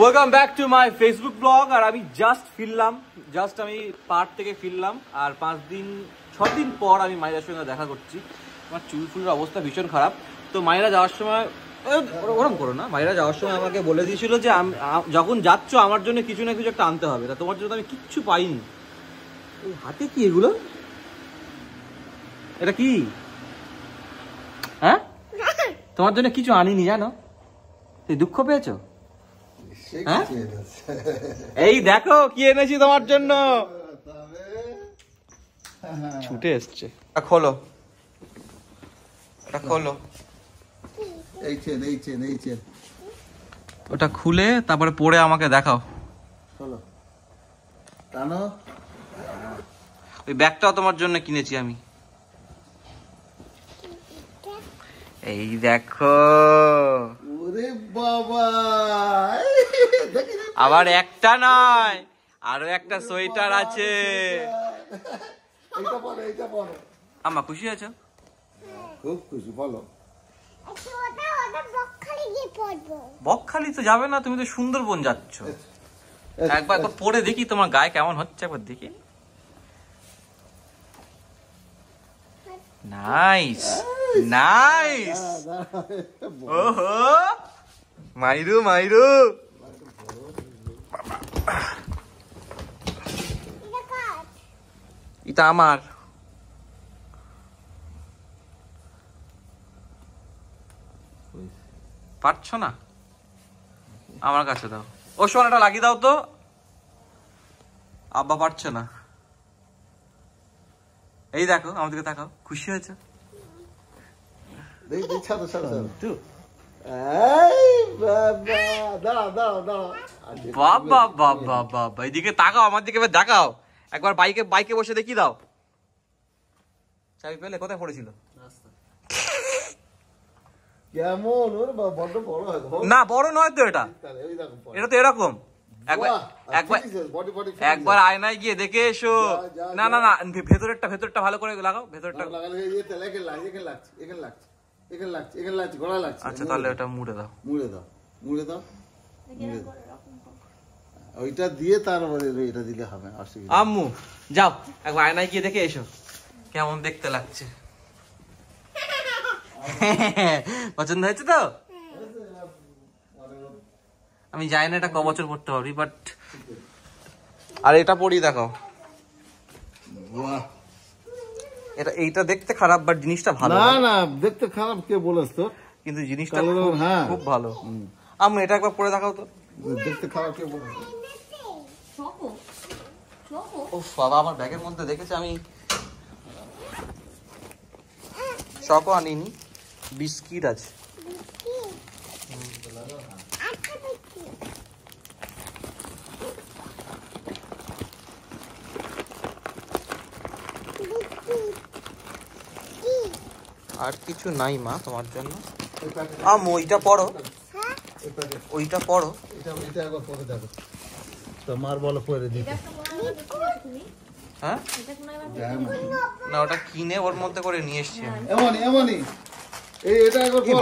Welcome back to my Facebook blog. আর আমি আমি পার্ক থেকে ফিরলাম। আর 6 দিন পর আমি মায়ের সঙ্গে দেখা করছি। আমার চুল ফুলের অবস্থা ভীষণ খারাপ। তো মায়েরা যাওয়ার সময় ওরকম করো না, মায়েরা যাওয়ার সময় আমাকে বলে দিয়েছিল যে যখন যাচ্ছ আমার জন্য কিছু না কিছু একটা আনতে হবে। তা তোমার জন্য আমি কিচ্ছু পাইনি। এই হাতে কি এগুলো? এটা কি? হ্যাঁ, তোমার জন্য কিছু আনিনি জানো? তুই দুঃখ পেয়েছো? হ্যাঁ, এই দেখো কি এনেছি তোমার জন্য। ছুটে এসছে। খোলো, খোলো। ওটা খুলে তারপরে পরে আমাকে দেখাও। ওই ব্যাগটাও তোমার জন্য কিনেছি আমি। এই দেখো। ওরে বাবা, আবার একটা নয়, আরো একটা সোয়েটার আছে। আম্মা খুশি আছো? খুব খুশি। বলো, বকখালি তো যাবে না, তুমি তো সুন্দরবন যাচ্ছ। একবার পরে দেখি তোমার গায়ে কেমন হচ্ছে, একবার দেখি। Nice nice. ওহো, মাইরু মাইরু। এটা আমার। পারছো না, আমার কাছে দাও। ও সোনাটা লাগিয়ে দাও তো। আব্বা পারছো না। এই দেখো, আমাদেরকে তাকাও। খুশি হয়েছে? বাবা বাবা বাবা, এইদিকে তাকাও, আমার দিকে দেখাও একবার। বাইকে বসে দেখি দাও। চাবি পেলে? কোথায় পড়েছিল? কেমন? না বড় নয় তো এটা, এটা তো এরকম। একবার আয়নায় গিয়ে দেখে এসো। না না না, ভেতরটা ভালো করে লাগাও। ভেতরটা আচ্ছা, তাহলে ওটা মুড়ে দাও। ওইটা দিয়ে তারপরে এটা দিলে হবে। আম্মু যাও, একবার আয়নায় গিয়ে দেখে এসো কেমন দেখতে লাগছে। পছন্দ হয়েছে তো? আমি জানি না এটা ক বছর পড়তে পারবি, বাট আর এটা পড়ি দেখাও। এইটা দেখতে খারাপ, বাট জিনিসটা ভালো। না না, দেখতে খারাপ কে বলেছ তো? কিন্তু জিনিসটা খুব ভালো। আম্মু এটা একবার পরে দেখাও তো। দেখতে খারাপ কে বলেছ? ওফ বাবা, আমার ব্যাগের মধ্যে দেখেছি আমি চকো আনিনি, বিস্কিট আছে। আর কিছু নাই মা তোমার জন্য। আম্মু ওইটা পড়ো, ওইটা পড়ো। তোমার বলো পরে দিতে। হ্যাঁ না, ওটা কিনে ওর মধ্যে করে নিয়ে এসছি।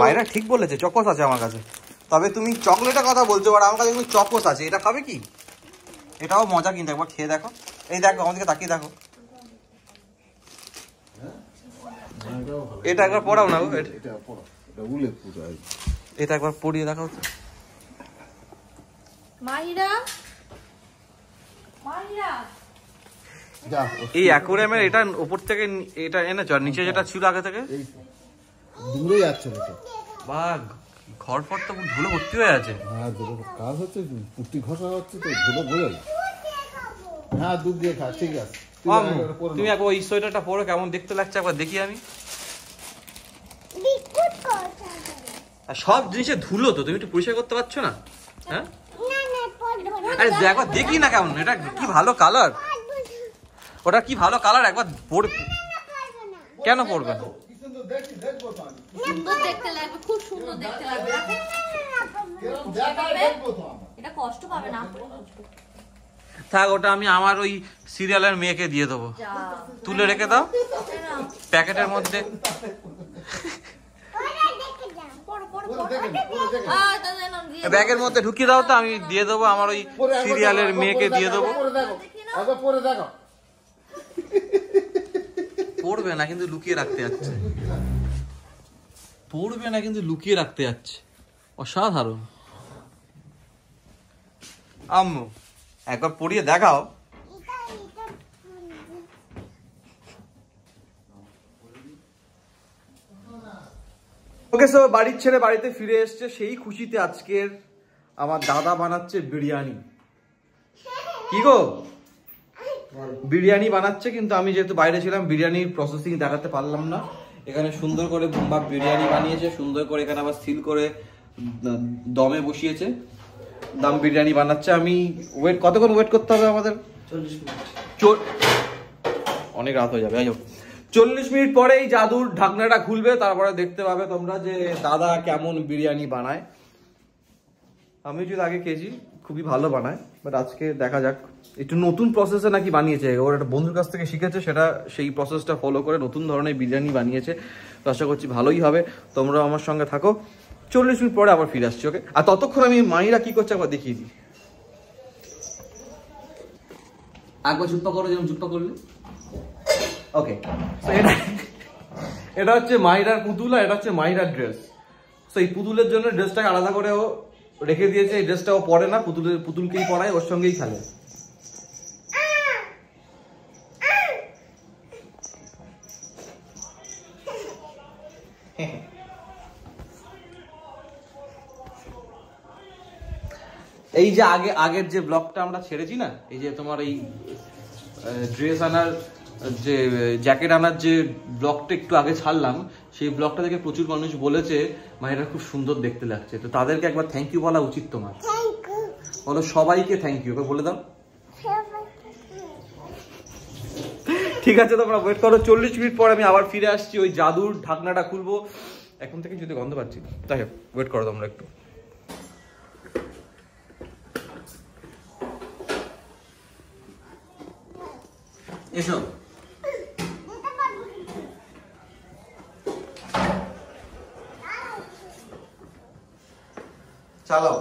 মায়েরা ঠিক বলেছে, চকোস আছে আমার কাছে। তবে তুমি চকলেটের কথা বলছো, আর আমার কাছে চকোস আছে। এটা খাবে কি? এটাও মজা, কিন্তু একবার খেয়ে দেখো। এই দেখো, আমাদেরকে তাকিয়ে দেখো। এটা একবার পড়াও না, এটা একবার পড়িয়ে দেখাও তো। এই অ্যাকোয়ারিয়ামের এটা উপর থেকে এটা এনেছো, আর নিচে যেটা ছিল আগে থেকে দূরে যাচ্ছে বা ঘর ফর তো ধুলো ভর্তি হয়ে আছে। হ্যাঁ, কাজ হচ্ছে, পুটি ঘষা হচ্ছে তো, ধুলো বোঝা। হ্যাঁ, দুধ দিয়ে খা, ঠিক আছে। তুমি একবার ওই সোয়েটারটা পরে কেমন দেখতে লাগছে একবার দেখি আমি। সব জিনিসে ধুলো তো, তুমি একটু পরিষ্কার করতে পারছো না? হ্যাঁ, আরে একবার দেখি না কেমন। এটা কি ভালো কালার, ওটা কি ভালো কালার। একবার পরে কেন পড়বে না? থাক, ওটা আমি আমার ওই সিরিয়ালের মেয়েকে দিয়ে দেবো। তুলে রেখে দাও প্যাকেটের মধ্যে। ব্যাগের মধ্যে ঢুকিয়ে দাও তো, আমি দিয়ে দেবো আমার ওই সিরিয়ালের মেয়েকে দিয়ে দেবো। পড়বে না কিন্তু লুকিয়ে রাখতে যাচ্ছে, পড়বে না কিন্তু লুকিয়ে রাখতে যাচ্ছে, অসাধারণ। আম্মু একবার পড়িয়ে দেখাও। ওকে, সো বাড়ির ছেড়ে বাড়িতে ফিরে এসছে, সেই খুশিতে আজকের আমার দাদা বানাচ্ছে বিরিয়ানি। কি গো, বিরিয়ানি বানাচ্ছে, কিন্তু আমি যেহেতু বাইরে ছিলাম বিরিয়ানির প্রসেসিং দেখাতে পারলাম না। এখানে সুন্দর করে বুম্বাক বিরিয়ানি বানিয়েছে, সুন্দর করে এখানে আবার সিল করে দমে বসিয়েছে, দম বিরিয়ানি বানাচ্ছে। আমি কতক্ষণ ওয়েট করতে হবে আমাদের? 40 মিনিট। অনেক রাত হয়ে যাবে। 40 মিনিট পরে এই জাদুর ঢাকনাটা খুলবে, তারপরে দেখতে পাবে তোমরা যে দাদা কেমন বিরিয়ানি বানায়। আমি যদি আগে খেয়েছি, খুবই ভালো বানায়, বাট আজকে দেখা যাক। একটু নতুন প্রসেসে নাকি বানিয়েছে, ওর একটা বন্ধুর কাছ থেকে শিখেছে, সেটা সেই প্রসেসটা ফলো করে নতুন ধরনের বিরিয়ানি বানিয়েছে। তো আশা করছি ভালোই হবে। তোমরা আমার সঙ্গে থাকো, 40 মিনিট পরে আবার ফিরে আসছি। ওকে, আর ততক্ষণ আমি মাইরা কি করছে একবার দেখিয়ে দিই। একবার চুপ্পা করো, যেমন চুপ্পা করলে। ওকে, এটা হচ্ছে মাইরার পুতুল, আর এটা হচ্ছে মাইরার ড্রেস। তো এই পুতুলের জন্য ড্রেসটাকে আলাদা করে ও রেখে দিয়েছে। এই ড্রেসটা ও পরে না, পুতুলকেই পরায়, ওর সঙ্গেই খেলে। এই যে আগের যে ব্লগটা আমরা ছেড়েছি না, এই যে তোমার এই ড্রেস আনার যে জ্যাকেট আনার যে ব্লগটা একটু আগে ছাড়লাম, সেই ব্লগটা দেখে প্রচুর মানুষ বলেছে মায়েরা খুব সুন্দর দেখতে লাগছে। তো তাদেরকে একবার থ্যাংক ইউ বলা উচিত তোমার। বলো সবাইকে থ্যাংক ইউ, বলে দাও। ঠিক আছে, তোমরা ওয়েট করো, 40 মিনিট পর আমি আবার ফিরে আসছি। ওই জাদুর ঢাকনাটা খুলবো, এখন থেকে যদি গন্ধ পাচ্ছি, তাই ওয়েট করো তোমরা একটু। এসো, চালাও।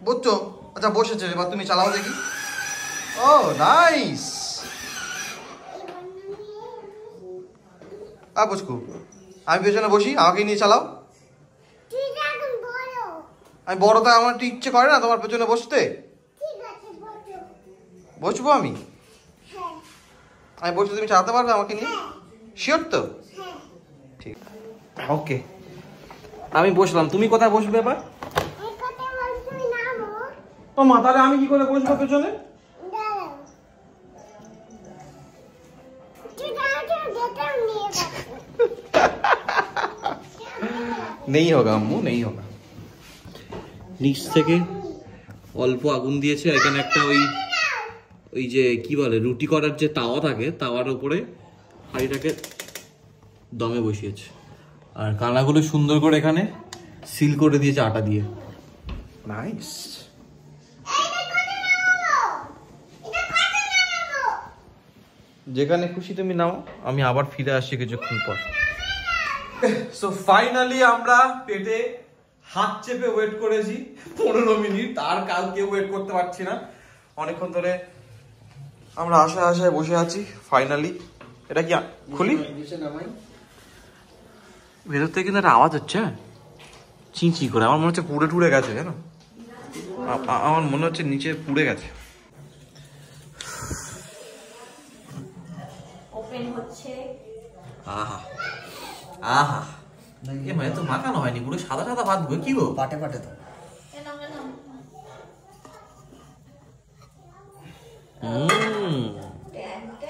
বুঝছো? আচ্ছা বসেছে, এবার তুমি চালাও দেখি। ও নাইস। বুঝকু, আমি পেছনে বসি, আমাকে নিয়ে চালাও। আমি বড়, তাই আমার ইচ্ছে করে না তোমার পেছনে বসতে। বসবো আমি বসে, তুমি চালাতে পারবে আমাকে নিয়ে? শিওর তো? ঠিক, ওকে, আমি বসলাম। তুমি কোথায় বসবে এবার? তো মাথারে আমি কি করে বসবো পেছনে? নেই হোগা আম্মু, নেই হোগা। নিচ থেকে অল্প আগুন দিয়েছে, এখানে একটা ওই যে কি বলে রুটি করার যে তাওয়া থাকে, তাওয়ার উপরে হাঁড়িটাকে দমে বসিয়েছে, আর কানাগুলো সুন্দর করে এখানে সিল করে দিয়েছে আটা দিয়ে। নাইস। যেখানে খুশি তুমি নাও, আমি আবার ফিরে আসছি কিছুক্ষণ পর। সো ফাইনালি আমরা পেটে হাত চেপে ওয়েট করেছি 15 মিনিট, আর কালকে ওয়েট করতে পারছি না। অনেকক্ষণ ধরে আমরা আশায় বসে আছি। ফাইনালি এটা কি খুলি? ভেতর থেকে কিন্তু একটা আওয়াজ হচ্ছে চিঁচি করে। আমার মনে হচ্ছে পুড়ে টুড়ে গেছে, জানো, আমার মনে হচ্ছে নিচে পুড়ে গেছে। আহা আহা, এ মানে তো মাখানো হয়নি, পুরো সাদা সাদা ভাত গো। কি গো, পাটে পাটে তো।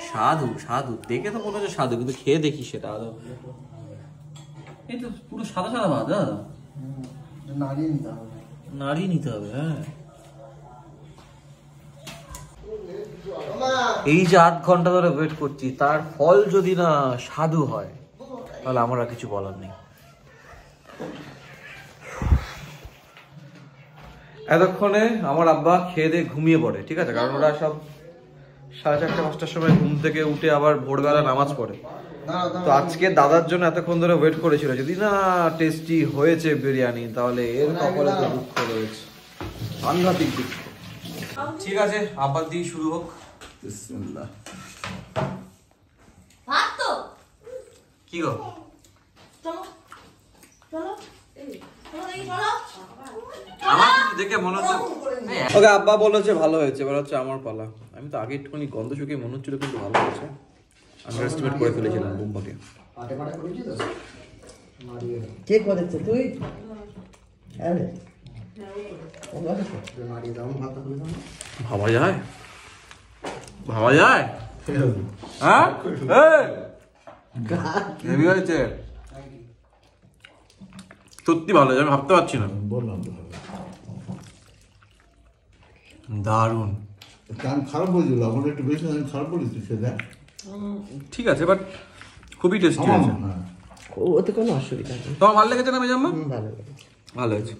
সাধু সাধু দেখে তো মনে হচ্ছে সাধু, কিন্তু খেয়ে দেখি সেটা। এই তো পুরো সাদা সাদা ভাত, নাড়িয়ে নিতে হবে। হ্যাঁ, এই যে 8 ঘন্টা ধরে ওয়েট করছি, তার ফল যদি না সাধু হয়, তাহলে আমার আর কিছু বলার নেই। এতক্ষণে আমার আব্বা খেয়ে দিয়ে ঘুমিয়ে পড়ে, ঠিক আছে, কারণ ওরা সব 4:30-5টার সময় ঘুম থেকে উঠে আবার ভোরবেলা নামাজ পড়ে। তো আজকে দাদার জন্য এতক্ষণ ধরে ওয়েট করেছিল, যদি না টেস্টি হয়েছে বিরিয়ানি তাহলে এর কপালে তো দুঃখ রয়েছে, সাংঘাতিক দুঃখ। ঠিক আছে, আবার দিয়ে শুরু হোক। বিসমিল্লাহ। ভাত তো কি গো? চলো চলো চলো আমার দেখে মনে হচ্ছে ওকে আব্বা বলেছে ভালো হয়েছে, এবার হচ্ছে আমার পালা। আমি তো আগে একটুখানি গন্ধ শুকিয়ে মনে হচ্ছিল কিন্তু ভালো হয়েছে, আন্ডারএস্টিমেট করে ফেলেছিলাম বুম্বাকে। কে করেছে তুই? আরে ভাবা যায়, ভাবা যায়, হ্যাঁ হেভি হয়েছে, সত্যি ভালো হয়েছে, আমি ভাবতে পারছি না। বললাম তো দারুণ। আমি খারাপ বলছিল, আমার একটু বেশি আমি খারাপ বলেছি সেটা। ঠিক আছে, বাট খুবই টেস্টি হয়েছে। হ্যাঁ, ওতে কোনো অসুবিধা নেই। তোমার ভালো লেগেছে না মেজাম্মা? ভালো লেগেছে। ভালো হয়েছে।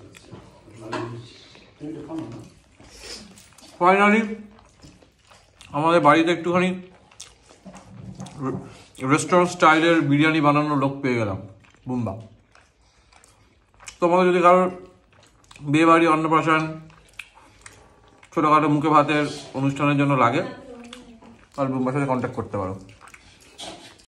ফাইনালি আমাদের বাড়িতে একটুখানি রেস্টুরেন্ট স্টাইলের বিরিয়ানি বানানোর লোক পেয়ে গেলাম, বুম্বা। তোমাদের যদি কারোর বিয়ে বাড়ি, অন্নপ্রাশন, ছোটোখাটো মুখে ভাতের অনুষ্ঠানের জন্য লাগে তাহলে বুম্বার সাথে কন্ট্যাক্ট করতে পারো।